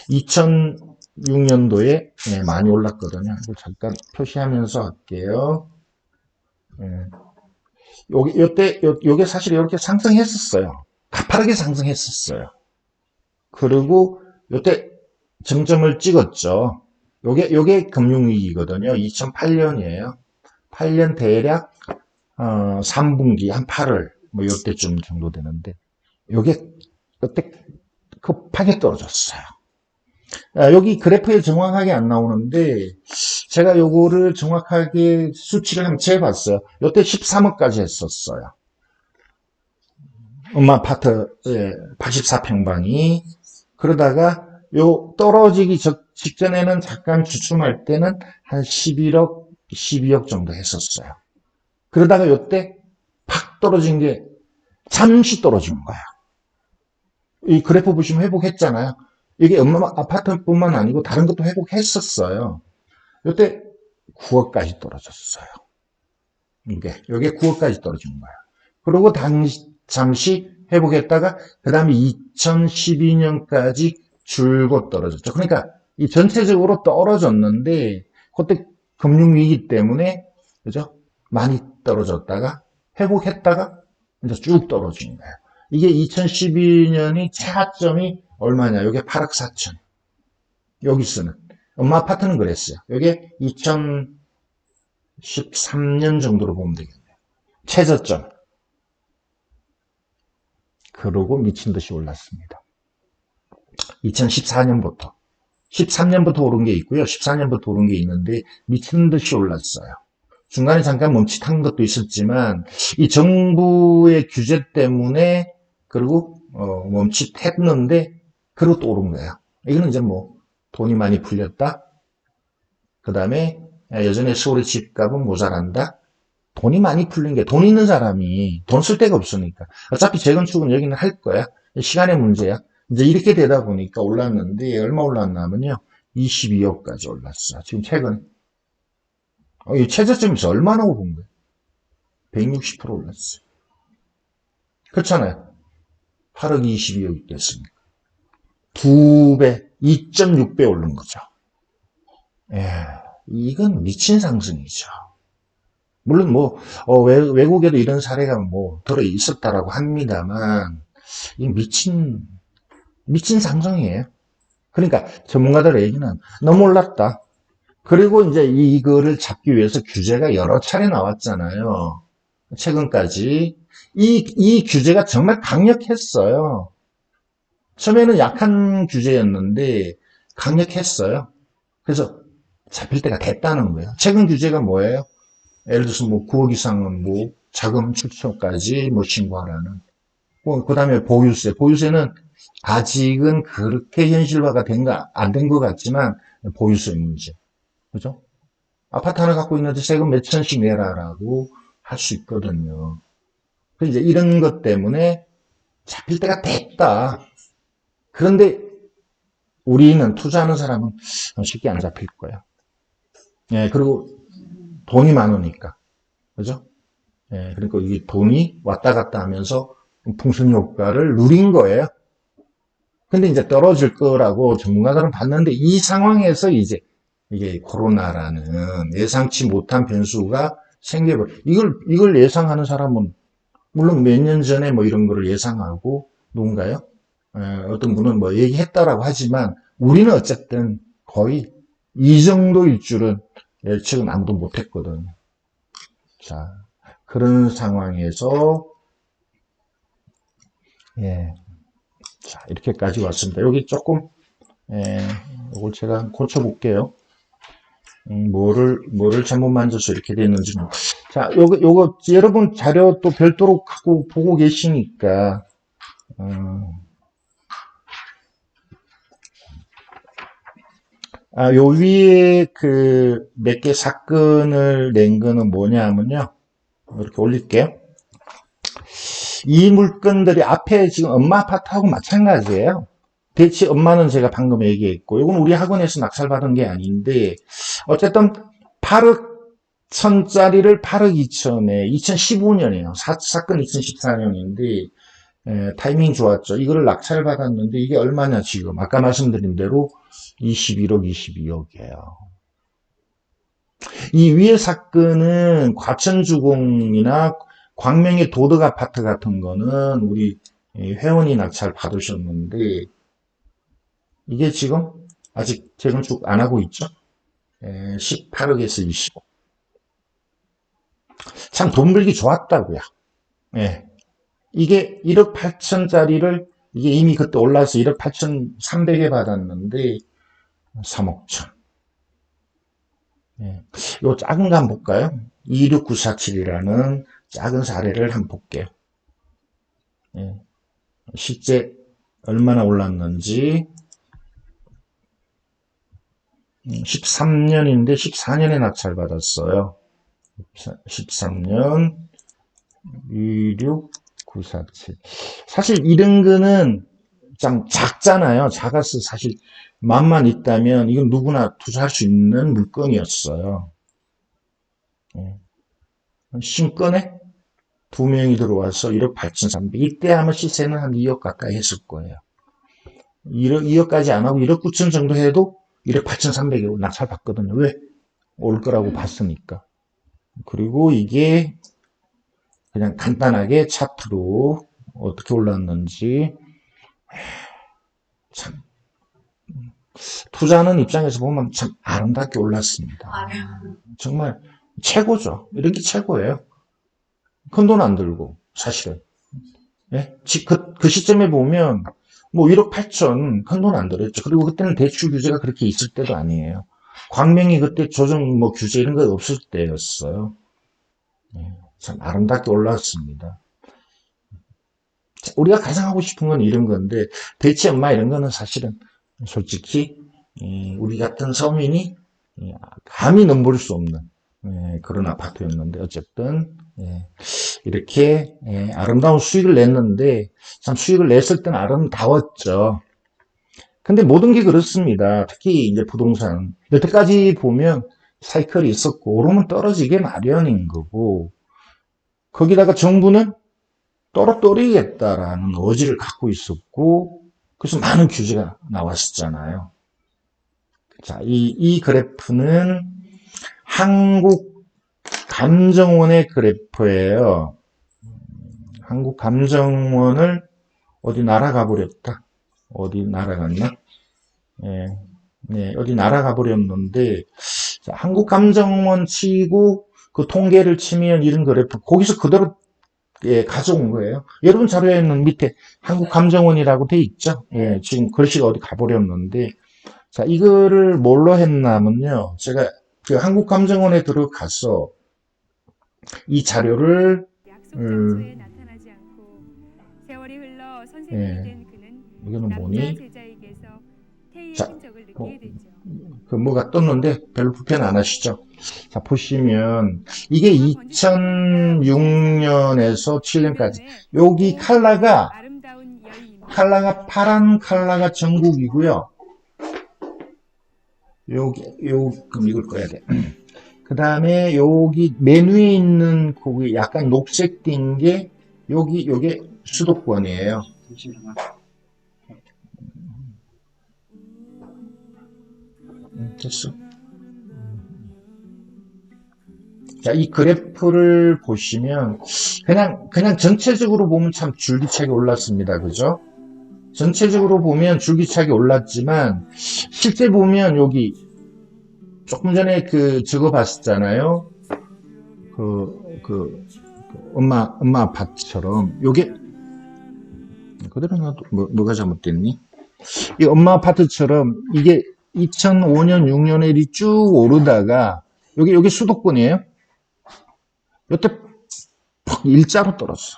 Speaker 1: 2006년도에 많이 올랐거든요. 이거 잠깐 표시하면서 할게요. 요게 사실 이렇게 상승했었어요. 가파르게 상승했었어요. 그리고 요때 정점을 찍었죠. 요게 금융위기거든요. 2008년이에요. 8년 대략 3분기 한 8월 뭐 요때쯤 정도 되는데, 요게 요때 급하게 떨어졌어요. 여기 그래프에 정확하게 안 나오는데, 제가 요거를 정확하게 수치를 한번 재봤어요. 요때 13억까지 했었어요. 엄마 아파트 84평방이. 그러다가 요 떨어지기 직전에는 잠깐 주춤할 때는 한 11억, 12억 정도 했었어요. 그러다가 요때 팍 떨어진 게 잠시 떨어진 거예요. 이 그래프 보시면 회복했잖아요. 이게 엄마 아파트뿐만 아니고 다른 것도 회복했었어요. 요때 9억까지 떨어졌어요. 이게 9억까지 떨어진 거예요. 그리고 잠시 회복했다가 그 다음에 2012년까지 줄곧 떨어졌죠. 그러니까 이 전체적으로 떨어졌는데 그때 금융위기 때문에 그죠? 많이 떨어졌다가 회복했다가 이제 쭉 떨어진 거예요. 이게 2012년이 최하점이 얼마냐? 이게 8억 4천. 여기서는 엄마 아파트는 그랬어요. 이게 2013년 정도로 보면 되겠네요. 최저점. 그러고 미친 듯이 올랐습니다. 2014년부터. 13년부터 오른 게 있고요. 14년부터 오른 게 있는데 미친 듯이 올랐어요. 중간에 잠깐 멈칫한 것도 있었지만 이 정부의 규제 때문에 그리고 멈칫했는데 그리고 또 오른 거예요. 이거는 이제 뭐 돈이 많이 풀렸다. 그 다음에 여전히 서울의 집값은 모자란다. 돈이 많이 풀린 게 돈 있는 사람이 돈 쓸 데가 없으니까 어차피 재건축은 여기는 할 거야. 시간의 문제야. 이제 이렇게 되다 보니까 올랐는데 얼마 올랐냐면요. 22억까지 올랐어. 지금 최근에. 이 최저점에서 얼마나 오른 거예요? 160% 올랐어요. 그렇잖아요. 8억 22억이 됐으니까. 2배, 2.6배 오른 거죠. 예, 이건 미친 상승이죠. 물론 뭐 외국에도 이런 사례가 뭐 들어 있었다라고 합니다만 이 미친 상승이에요. 그러니까 전문가들의 얘기는 너무 올랐다. 그리고 이제 이거를 잡기 위해서 규제가 여러 차례 나왔잖아요. 최근까지 이 규제가 정말 강력했어요. 처음에는 약한 규제였는데 강력했어요. 그래서 잡힐 때가 됐다는 거예요. 최근 규제가 뭐예요? 예를 들어서 뭐 9억 이상은 뭐 자금 출처까지 뭐 신고하라는. 그 다음에 보유세. 보유세는 아직은 그렇게 현실화가 안 된 것 같지만 보유세 문제. 그죠? 아파트 하나 갖고 있는데 세금 몇 천씩 내라라고 할 수 있거든요. 그래서 이제 이런 것 때문에 잡힐 때가 됐다. 그런데 우리는 투자하는 사람은 쉽게 안 잡힐 거예요. 예, 그리고 돈이 많으니까. 그죠? 예, 그러니까 이 돈이 왔다 갔다 하면서 풍선 효과를 누린 거예요. 근데 이제 떨어질 거라고 전문가들은 봤는데 이 상황에서 이제 이게 코로나라는 예상치 못한 변수가 생겨버려. 이걸 예상하는 사람은 물론 몇 년 전에 뭐 이런 거를 예상하고 누군가요? 어떤 분은 뭐 얘기했다라고 하지만 우리는 어쨌든 거의 이 정도일 줄은 예측은 아무도 못했거든요. 자, 그런 상황에서 예, 자 이렇게까지 왔습니다. 여기 조금 이걸 제가 고쳐볼게요. 뭐를 잘못 만져서 이렇게 됐는지는. 자, 요거 여러분 자료 또 별도로 하고 보고 계시니까 요 위에 그 몇 개 사건을 낸 거는 뭐냐면요. 이렇게 올릴게요. 이 물건들이 앞에 지금 엄마 아파트하고 마찬가지예요. 대치 엄마는 제가 방금 얘기했고, 이건 우리 학원에서 낙찰받은 게 아닌데, 어쨌든 8억 천짜리를 8억 2천에 2015년이에요. 사건 2014년인데 타이밍 좋았죠. 이거를 낙찰받았는데 이게 얼마냐 지금 아까 말씀드린 대로 21억 22억이에요. 이 위에 사건은 과천주공이나 광명의 도덕 아파트 같은 거는 우리 회원이 낙찰 받으셨는데 이게 지금 아직 재건축 안 하고 있죠. 18억에서 20억. 참 돈 벌기 좋았다고요. 예. 이게 1억 8천짜리를 이게 이미 그때 올라서 1억 8천 3백에 받았는데 3억 천. 예. 요 작은 거 한번 볼까요? 26947이라는 작은 사례를 한번 볼게요. 예. 실제 얼마나 올랐는지 13년인데 14년에 낙찰받았어요. 13년 26947. 사실 이런 거는 참 작잖아요. 작아서 사실 맘만 있다면 이건 누구나 투자할 수 있는 물건이었어요. 신권에 두 명이 들어와서 1억 8,300. 이때 아마 시세는 한 2억 가까이 했을 거예요. 2억까지 안 하고 1억 9천 정도 해도 1억 8,300에 낙찰 받거든요. 왜? 올 거라고 봤으니까. 그리고 이게 그냥 간단하게 차트로 어떻게 올랐는지 참 투자하는 입장에서 보면 참 아름답게 올랐습니다. 정말 최고죠. 이런 게 최고예요. 큰 돈 안 들고 사실은. 예? 그 시점에 보면 뭐 1억 8천 큰 돈 안 들었죠. 그리고 그때는 대출 규제가 그렇게 있을 때도 아니에요. 광명이 그때 조정 뭐 규제 이런 거 없을 때였어요. 예, 참 아름답게 올라왔습니다. 우리가 가장 하고 싶은 건 이런 건데 대체 엄마 이런 거는 사실은 솔직히 우리 같은 서민이 감히 넘볼 수 없는 그런 아파트였는데 어쨌든 이렇게 아름다운 수익을 냈는데 참 수익을 냈을 때는 아름다웠죠. 근데 모든 게 그렇습니다. 특히 이제 부동산 여태까지 보면 사이클이 있었고 오르면 떨어지게 마련인 거고 거기다가 정부는 떨어뜨리겠다라는 의지를 갖고 있었고 그래서 많은 규제가 나왔었잖아요. 자, 이 그래프는 한국감정원의 그래프예요. 한국감정원을 어디 날아가 버렸다. 어디 날아갔나? 어디 날아가 버렸는데 자, 한국감정원 치고 그 통계를 치면 이런 그래프 거기서 그대로 가져온 거예요. 여러분 자료에는 밑에 한국감정원이라고 돼 있죠. 지금 글씨가 어디 가버렸는데 자, 이거를 뭘로 했냐면요. 제가 그 한국감정원에 들어가서 이 자료를
Speaker 3: 약속 장소에 나타나지 않고 세월이 흘러 선생님이 된 그는
Speaker 1: 이거는
Speaker 3: 남자
Speaker 1: 뭐니?
Speaker 3: 제자에게서 태희의
Speaker 1: 자,
Speaker 3: 흔적을 느끼게 되죠.
Speaker 1: 그 뭐가 떴는데 별로 불편 안 하시죠? 자, 보시면 이게 2006년에서 7년까지 여기 컬러가
Speaker 3: 아름다운 여인입니다.
Speaker 1: 파란 컬러가 전국이고요. 그럼 이걸 꺼야 돼. 그 다음에 여기 맨 위에 있는 거기 약간 녹색 띈 게 요게 수도권이에요.
Speaker 2: 잠시만요.
Speaker 1: 됐어. 자, 이 그래프를 보시면 그냥 전체적으로 보면 참 줄기차게 올랐습니다. 그죠? 전체적으로 보면 줄기차게 올랐지만 실제 보면 여기 조금 전에 저거 봤었잖아요. 엄마 아파트처럼 요게 그대로 놔도 뭐가 잘못됐니? 이 엄마 아파트처럼 이게 2005년 6년에 쭉 오르다가 여기 수도권이에요. 요때 퍽 일자로 떨어졌어.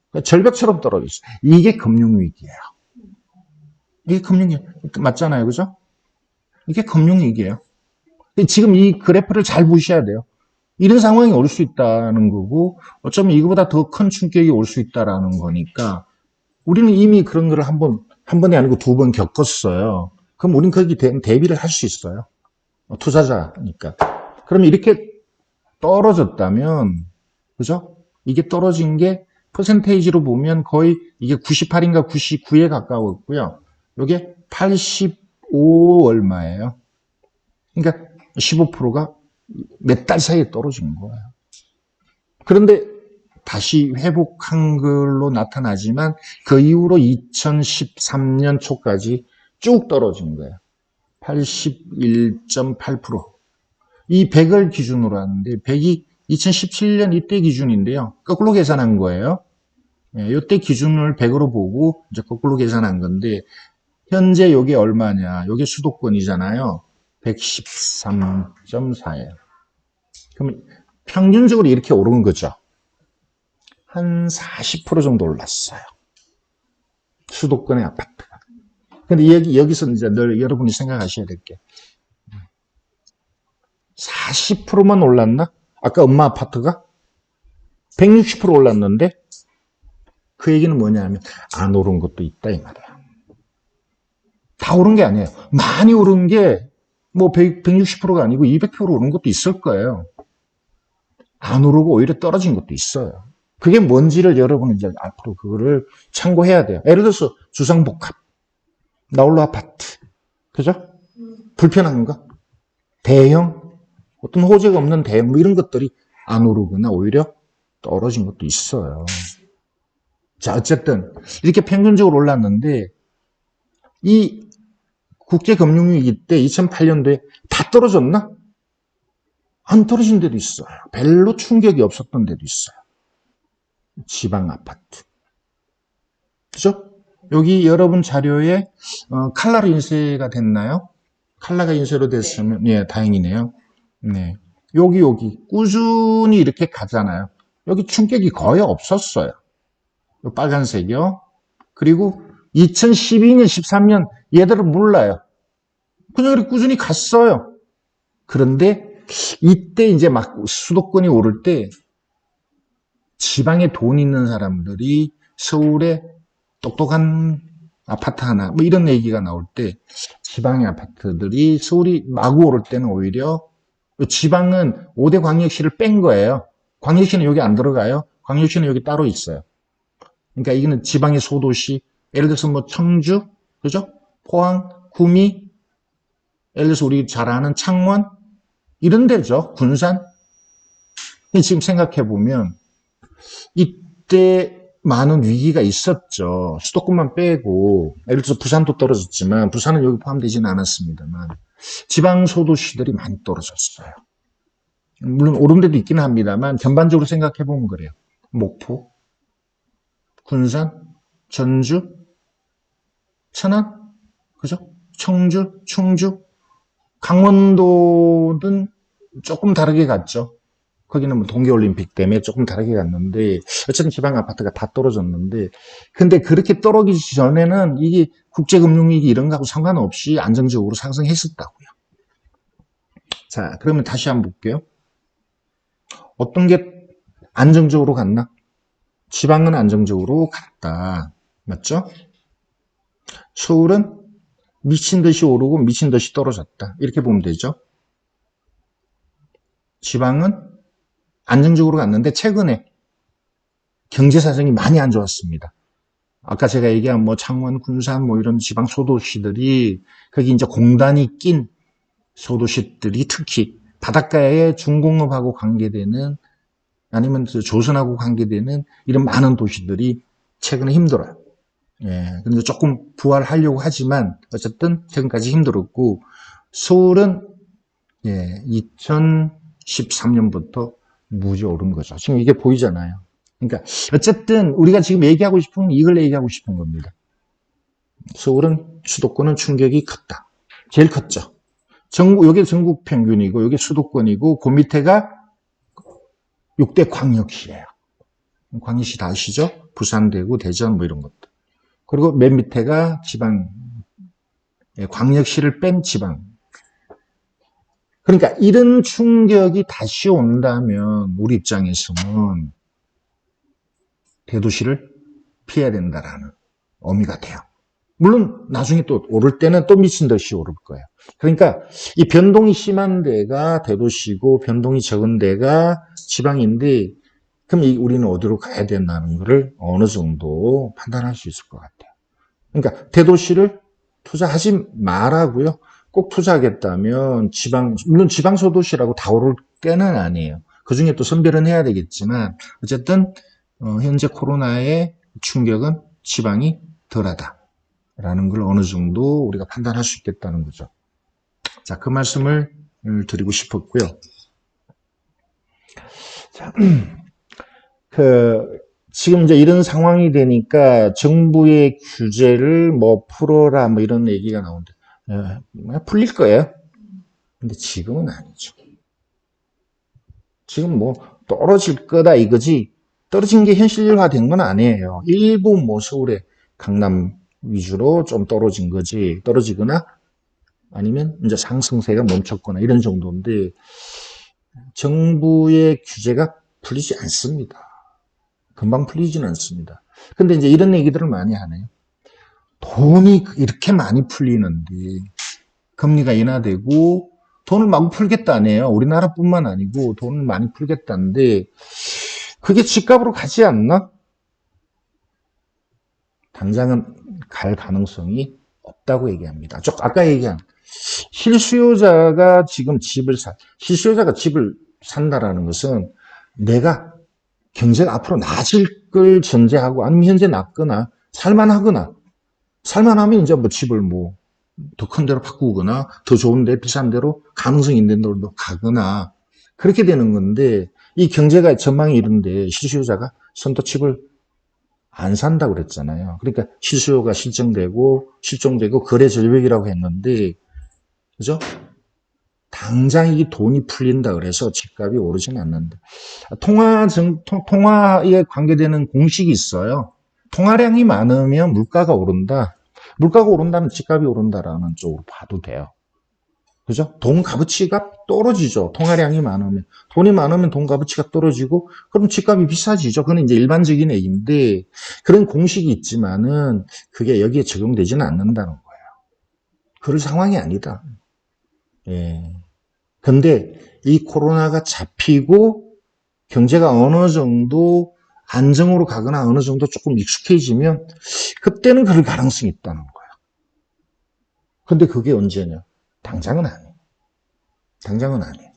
Speaker 1: 그러니까 절벽처럼 떨어졌어. 이게 금융위기예요. 이게 금융위기 맞잖아요. 그죠? 이게 금융위기예요. 지금 이 그래프를 잘 보셔야 돼요. 이런 상황이 올 수 있다는 거고 어쩌면 이거보다 더 큰 충격이 올 수 있다라는 거니까 우리는 이미 그런 거를 한 번이 아니고 2번 겪었어요. 그럼 우리는 거기 대비를 할 수 있어요. 투자자니까. 그럼 이렇게 떨어졌다면 그죠? 이게 떨어진 게 퍼센테이지로 보면 거의 이게 98인가 99에 가까웠고요. 이게 85 얼마예요. 그러니까 15%가 몇 달 사이에 떨어진 거예요. 그런데 다시 회복한 걸로 나타나지만 그 이후로 2013년 초까지 쭉 떨어진 거예요. 81.8%. 이 100을 기준으로 하는데 100이 2017년 이때 기준인데요. 거꾸로 계산한 거예요. 이때 기준을 100으로 보고 이제 거꾸로 계산한 건데 현재 이게 얼마냐? 이게 수도권이잖아요. 113.4예요. 그럼 평균적으로 이렇게 오른 거죠. 한 40% 정도 올랐어요. 수도권의 아파트가. 근데 여기서 이제 여러분이 생각하셔야 될 게 40%만 올랐나? 아까 엄마 아파트가 160% 올랐는데 그 얘기는 뭐냐면 안 오른 것도 있다 이 말이야. 다 오른 게 아니에요. 많이 오른 게 뭐 160%가 아니고 200% 오른 것도 있을 거예요. 안 오르고 오히려 떨어진 것도 있어요. 그게 뭔지를 여러분은 이제 앞으로 그거를 참고해야 돼요. 예를 들어서 주상복합, 나홀로 아파트, 그죠? 불편한가? 대형, 어떤 호재가 없는 대형, 뭐 이런 것들이 안 오르거나 오히려 떨어진 것도 있어요. 자, 어쨌든 이렇게 평균적으로 올랐는데 이 국제금융위기 때 2008년도에 다 떨어졌나? 안 떨어진 데도 있어요. 별로 충격이 없었던 데도 있어요. 지방 아파트. 그죠? 여기 여러분 자료에 칼라로 인쇄가 됐나요? 칼라가 인쇄로 됐으면 예, 다행이네요. 네. 여기 꾸준히 이렇게 가잖아요. 여기 충격이 거의 없었어요. 요 빨간색이요. 그리고 2012년, 13년 얘들은 몰라요. 그냥 이렇게 꾸준히 갔어요. 그런데 이때 이제 막 수도권이 오를 때 지방에 돈 있는 사람들이 서울에 똑똑한 아파트 하나, 뭐 이런 얘기가 나올 때 지방의 아파트들이 서울이 마구 오를 때는 오히려 지방은 5대 광역시를 뺀 거예요. 광역시는 여기 안 들어가요. 광역시는 여기 따로 있어요. 그러니까 이거는 지방의 소도시, 예를 들어서 뭐 청주, 그죠? 포항, 구미, 예를 들어서 우리 잘 아는 창원, 이런 데죠. 군산. 지금 생각해 보면 이때 많은 위기가 있었죠. 수도권만 빼고, 예를 들어서 부산도 떨어졌지만, 부산은 여기 포함되지는 않았습니다만, 지방 소도시들이 많이 떨어졌어요. 물론 오른 데도 있긴 합니다만, 전반적으로 생각해 보면 그래요. 목포, 군산, 전주, 천안, 그죠? 청주, 충주, 강원도는 조금 다르게 갔죠. 거기는 뭐 동계올림픽 때문에 조금 다르게 갔는데, 어쨌든 지방 아파트가 다 떨어졌는데, 근데 그렇게 떨어지기 전에는 이게 국제금융위기 이런 거하고 상관없이 안정적으로 상승했었다고요. 자, 그러면 다시 한번 볼게요. 어떤 게 안정적으로 갔나? 지방은 안정적으로 갔다. 맞죠? 서울은 미친 듯이 오르고 미친 듯이 떨어졌다. 이렇게 보면 되죠. 지방은 안정적으로 갔는데 최근에 경제 사정이 많이 안 좋았습니다. 아까 제가 얘기한 뭐 창원, 군산 뭐 이런 지방 소도시들이 거기 이제 공단이 낀 소도시들이 특히 바닷가에 중공업하고 관계되는 아니면 조선하고 관계되는 이런 많은 도시들이 최근에 힘들어요. 예, 근데 조금 부활하려고 하지만 어쨌든 최근까지 힘들었고 서울은 예, 2013년부터 무지 오른 거죠. 지금 이게 보이잖아요. 그러니까 어쨌든 우리가 지금 얘기하고 싶은 건 이걸 얘기하고 싶은 겁니다. 서울은 수도권은 충격이 컸다. 제일 컸죠. 여기 전국 평균이고 여기 수도권이고 그 밑에가 6대 광역시예요. 광역시 다 아시죠? 부산, 대구, 대전 뭐 이런 것들. 그리고 맨 밑에가 지방, 광역시를 뺀 지방. 그러니까 이런 충격이 다시 온다면 우리 입장에서는 대도시를 피해야 된다라는 의미가 돼요. 물론 나중에 또 오를 때는 또 미친 듯이 오를 거예요. 그러니까 이 변동이 심한 데가 대도시고 변동이 적은 데가 지방인데 그럼 우리는 어디로 가야 된다는 것을 어느 정도 판단할 수 있을 것 같아요. 그러니까 대도시를 투자하지 말라고요. 꼭 투자하겠다면 물론 지방 소도시라고 다 오를 때는 아니에요. 그중에 또 선별은 해야 되겠지만 어쨌든 현재 코로나의 충격은 지방이 덜하다라는 걸 어느 정도 우리가 판단할 수 있겠다는 거죠. 자, 그 말씀을 드리고 싶었고요. 자, 지금 이제 이런 상황이 되니까 정부의 규제를 뭐 풀어라 뭐 이런 얘기가 나오는데 풀릴 거예요. 근데 지금은 아니죠. 지금 뭐 떨어질 거다 이거지 떨어진 게 현실화된 건 아니에요. 일부 뭐 서울의 강남 위주로 좀 떨어진 거지 떨어지거나 아니면 이제 상승세가 멈췄거나 이런 정도인데 정부의 규제가 풀리지 않습니다. 금방 풀리지는 않습니다. 근데 이제 이런 얘기들을 많이 하네요. 돈이 이렇게 많이 풀리는데 금리가 인하되고 돈을 마구 풀겠다 아니에요. 우리나라뿐만 아니고 돈을 많이 풀겠다는데 그게 집값으로 가지 않나? 당장은 갈 가능성이 없다고 얘기합니다. 아까 얘기한 실수요자가 지금 실수요자가 집을 산다라는 것은 내가 경제가 앞으로 나아질 걸 전제하고 아니면 현재 낮거나 살만하면 이제 뭐 집을 뭐 더 큰 데로 바꾸거나 더 좋은 데 비싼 데로 가능성 있는 데로 가거나 그렇게 되는 건데 이 경제가 전망이 이런데 실수요자가 선뜻 집을 안 산다고 그랬잖아요. 그러니까 실수요가 실종되고 거래 절벽이라고 했는데 그죠? 당장 이 돈이 풀린다 그래서 집값이 오르지는 않는다. 통화에 관계되는 공식이 있어요. 통화량이 많으면 물가가 오른다. 물가가 오른다면 집값이 오른다라는 쪽으로 봐도 돼요. 그죠? 돈 값어치가 떨어지죠. 통화량이 많으면. 돈이 많으면 돈 값어치가 떨어지고, 그럼 집값이 비싸지죠. 그건 이제 일반적인 얘기인데, 그런 공식이 있지만은, 그게 여기에 적용되지는 않는다는 거예요. 그럴 상황이 아니다. 예. 근데 이 코로나가 잡히고 경제가 어느 정도 안정으로 가거나 어느 정도 조금 익숙해지면 그때는 그럴 가능성이 있다는 거예요. 근데 그게 언제냐? 당장은 아니에요. 당장은 아니에요.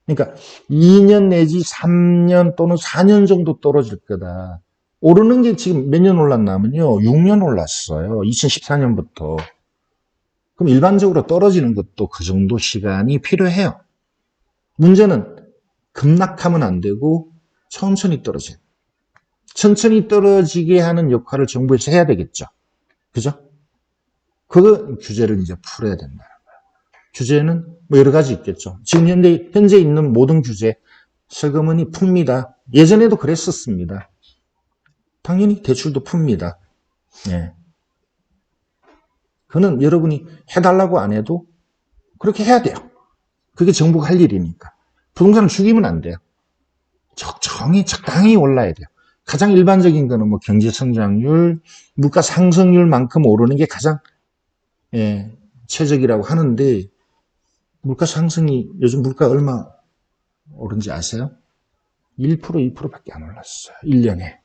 Speaker 1: 그러니까 2년 내지 3년 또는 4년 정도 떨어질 거다. 오르는 게 지금 몇 년 올랐냐면요. 6년 올랐어요. 2014년부터. 그럼 일반적으로 떨어지는 것도 그 정도 시간이 필요해요. 문제는 급락하면 안 되고 천천히 떨어져요. 천천히 떨어지게 하는 역할을 정부에서 해야 되겠죠. 그죠? 그 규제를 이제 풀어야 된다는 거예요. 규제는 뭐 여러 가지 있겠죠. 지금 현재 있는 모든 규제, 세금은 풉니다. 예전에도 그랬었습니다. 당연히 대출도 풉니다. 예. 그는 여러분이 해달라고 안 해도 그렇게 해야 돼요. 그게 정부가 할 일이니까. 부동산을 죽이면 안 돼요. 적당히 올라야 돼요. 가장 일반적인 거는 뭐 경제 성장률, 물가 상승률만큼 오르는 게 가장 최적이라고 하는데 물가 상승이 요즘 물가 얼마 오른지 아세요? 1%, 2%밖에 안 올랐어요. 1년에.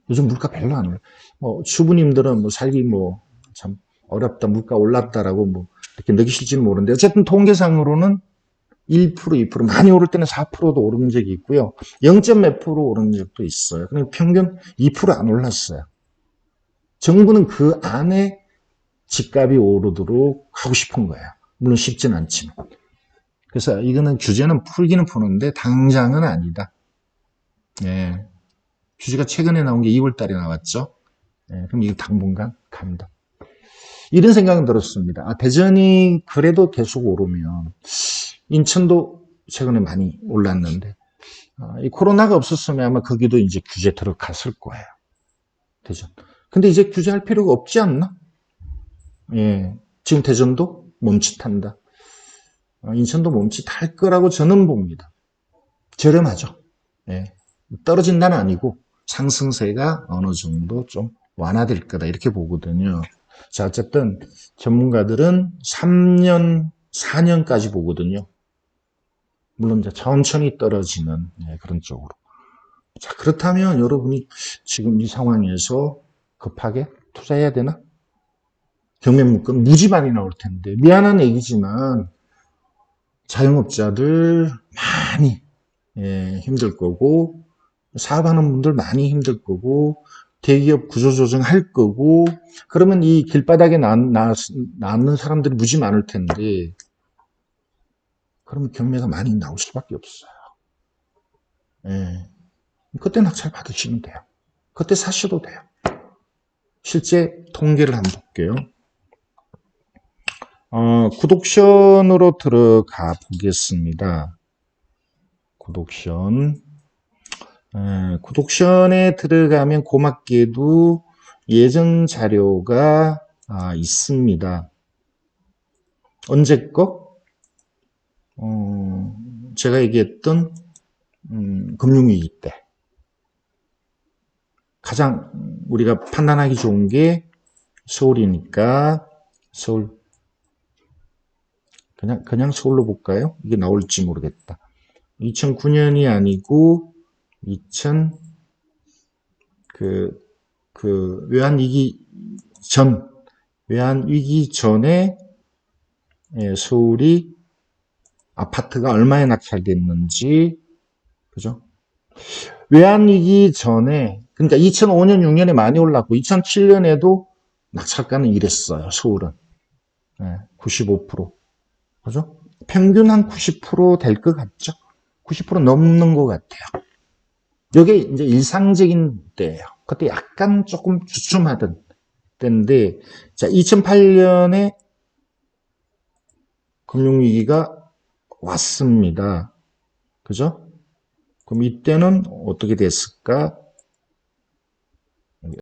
Speaker 1: 요즘 물가 별로 안 올라. 뭐 주부님들은 뭐 살기 뭐 참 어렵다, 물가 올랐다라고 뭐 이렇게 느끼실지는 모르는데 어쨌든 통계상으로는 1%, 2% 많이 오를 때는 4%도 오른 적이 있고요. 0.몇 프로 오른 적도 있어요. 그러니까 평균 2%안 올랐어요. 정부는 그 안에 집값이 오르도록 하고 싶은 거예요. 물론 쉽진 않지만. 그래서 이거는 규제는 풀기는 푸는데 당장은 아니다. 예. 규제가 최근에 나온 게 2월 달에 나왔죠. 예, 그럼 이거 당분간 간다. 이런 생각은 들었습니다. 대전이 그래도 계속 오르면 인천도 최근에 많이 올랐는데 이 코로나가 없었으면 아마 거기도 이제 규제 들어갔을 거예요. 대전. 근데 이제 규제할 필요가 없지 않나? 예. 지금 대전도 멈칫한다. 인천도 멈칫할 거라고 저는 봅니다. 저렴하죠. 예. 떨어진다는 아니고 상승세가 어느 정도 좀 완화될 거다 이렇게 보거든요. 자, 어쨌든 전문가들은 3년, 4년까지 보거든요. 물론 이제 천천히 떨어지는 그런 쪽으로. 자, 그렇다면 여러분이 지금 이 상황에서 급하게 투자해야 되나? 경매물건 무지 많이 나올 텐데 미안한 얘기지만 자영업자들 많이 힘들 거고 사업하는 분들 많이 힘들 거고 대기업 구조조정 할 거고 그러면 이 길바닥에 남는 사람들이 무지 많을 텐데 그러면 경매가 많이 나올 수밖에 없어요. 예. 그때 낙찰 받으시면 돼요. 그때 사셔도 돼요. 실제 통계를 한번 볼게요. 구독션으로 들어가 보겠습니다. 구독션. 구독션에 들어가면 고맙게도 예전 자료가 있습니다. 언제 거? 제가 얘기했던 금융위기 때 가장 우리가 판단하기 좋은 게 서울이니까 서울 그냥 서울로 볼까요? 이게 나올지 모르겠다. 2009년이 아니고 2000, 외환위기 전에 서울이 아파트가 얼마에 낙찰됐는지, 그죠? 외환위기 전에, 그러니까 2005년, 6년에 많이 올랐고, 2007년에도 낙찰가는 이랬어요, 서울은. 95%. 그죠? 평균 한 90% 될 것 같죠? 90% 넘는 것 같아요. 이게 이제 일상적인 때예요. 그때 약간 조금 주춤하던 때인데, 자, 2008년에 금융위기가 왔습니다. 그죠? 그럼 이때는 어떻게 됐을까?